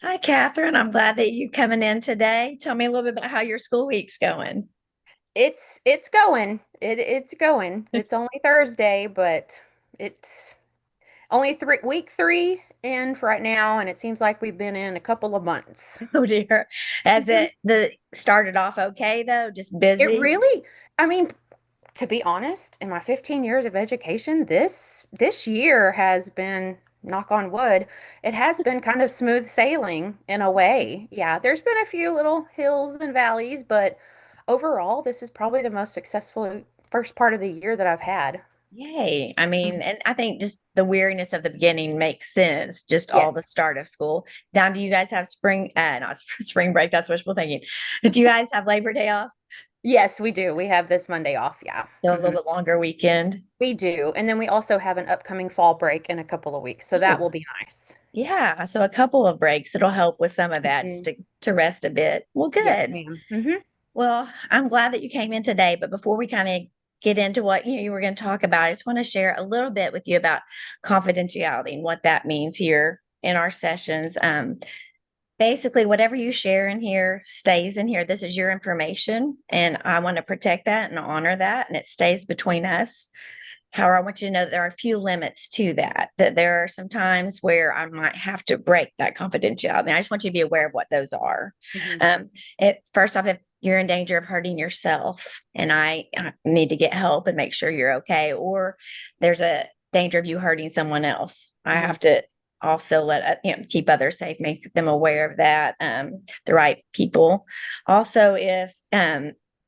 Hi, Catherine. I'm glad that you coming in today. Tell me a little bit about how your school week's going. It's going. It's going. It's only Thursday, but it's only week three in for right now, and it seems like we've been in a couple of months. Oh dear. Has Mhm. it the started off okay though? Just It busy? really, I mean, to be honest, in my 15 years of education, this year has been, knock on wood, it has been kind of smooth sailing in a way. Yeah, there's been a few little hills and valleys, but overall, this is probably the most successful first part of the year that I've had. Yay. I Mhm. mean, and I think just the weariness of the beginning makes sense. Just all the Yes. start of school. Down, do you guys have not spring break? That's wishful thinking. Do you guys have Labor Day off? Yes, we do. We have this Monday off. Yeah. So a little Hmm. bit longer weekend. We do. And then we also have an upcoming fall break in a couple of weeks. So that Oh, will be nice. yeah. So a couple of breaks. It'll help with some of that just Mhm. to rest a bit. Well, Yes, good. ma'am. Hmm. Well, I'm glad that you came in today, but before we kind of get into what you were going to talk about, I just want to share a little bit with you about confidentiality and what that means here in our sessions. Basically, whatever you share in here stays in here. This is your information, and I want to protect that and honor that, and it stays between us. However, I want you to know that there are a few limits to that, that there are some times where I might have to break that confidentiality. And I just want you to be aware of what those are. Hmm. Um, First off, if you're in danger of hurting yourself and I need to get help and make sure you're okay, or there's a danger of you hurting someone else, I Hmm. have to also let keep others safe, make them aware of that, the right people. Also, if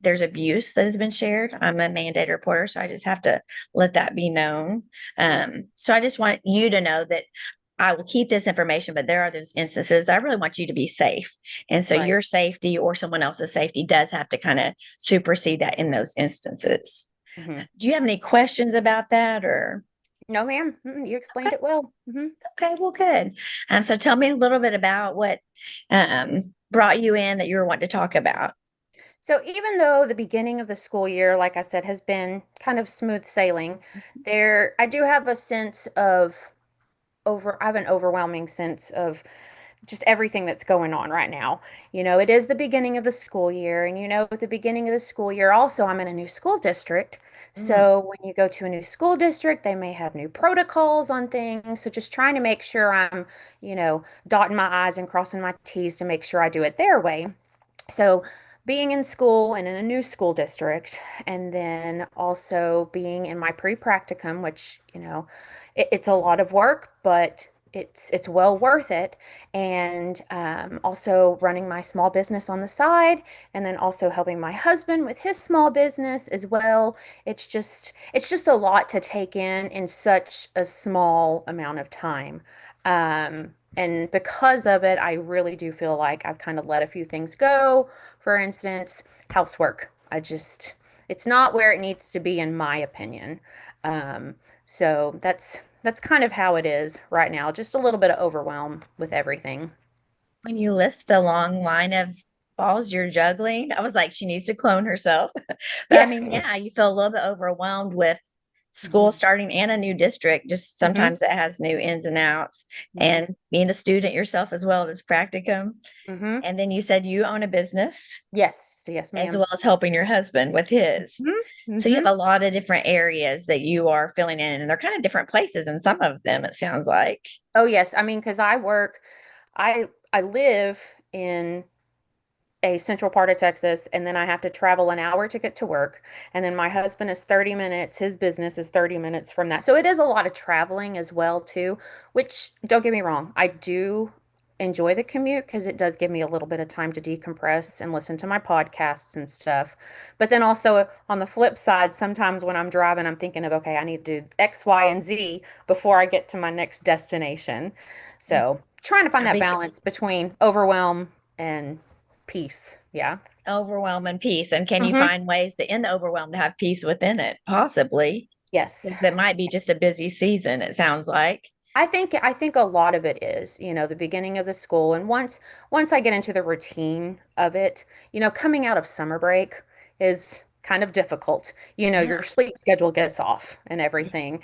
there's abuse that has been shared, I'm a mandated reporter, so I just have to let that be known. So I just want you to know that I will keep this information, but there are those instances that I really want you to be safe. And so Right. your safety or someone else's safety does have to kind of supersede that in those instances. Hmm. Do you have any questions about that or? No, ma'am. You explained Okay. it well. Hmm. Okay, well, good. So tell me a little bit about what um, brought you in that you were wanting to talk about. So even though the beginning of the school year, like I said, has been kind of smooth sailing, I do have a sense of I have an overwhelming sense of just everything that's going on right now. It is the beginning of the school year, and at the beginning of the school year, also, I'm in a new school district. Mm, So when you go to a new school district, they may have new protocols on things. So just trying to make sure I'm, dotting my I's and crossing my T's to make sure I do it their way. So being in school and in a new school district, and then also being in my pre-practicum, which, it's a lot of work, but it's well worth it. And also running my small business on the side, and then also helping my husband with his small business as well. It's just a lot to take in such a small amount of time. And because of it, I really do feel like I've kind of let a few things go. For instance, housework. It's not where it needs to be, in my opinion. So that's kind of how it is right now. Just a little bit of overwhelm with everything. when you list the long line of balls you're juggling, I was like, she needs to clone herself. But I Yeah. mean, yeah, you feel a little bit overwhelmed with school Hmm. starting and a new district. Just Hmm. sometimes it has new ins and outs. Hmm. And being a student yourself as well as practicum. Hmm. And then you said you own a business Yes. Yes, as ma'am. well as helping your husband with his. Hmm. So you have Hmm. a lot of different areas that you are filling in, and they're kind of different places in some of them, it sounds like. Oh, yes. I mean, because I live in a central part of Texas, and then I have to travel an hour to get to work. And then my husband is 30 minutes, his business is 30 minutes from that. So it is a lot of traveling as well, too, which don't get me wrong, I do enjoy the commute because it does give me a little bit of time to decompress and listen to my podcasts and stuff. But then also on the flip side, sometimes when I'm driving, I'm thinking of, okay, I need to do X, Y, and Z before I get to my next destination. So trying to find Yeah, that because balance between overwhelm and peace. Yeah. overwhelm and peace. And can you Hmm. find ways that in the overwhelm to have peace within it? Possibly. Yes. Because it might be just a busy season, it sounds like. I think a lot of it is, the beginning of the school, and once I get into the routine of it, coming out of summer break is kind of difficult. Yeah. Your sleep schedule gets off and everything.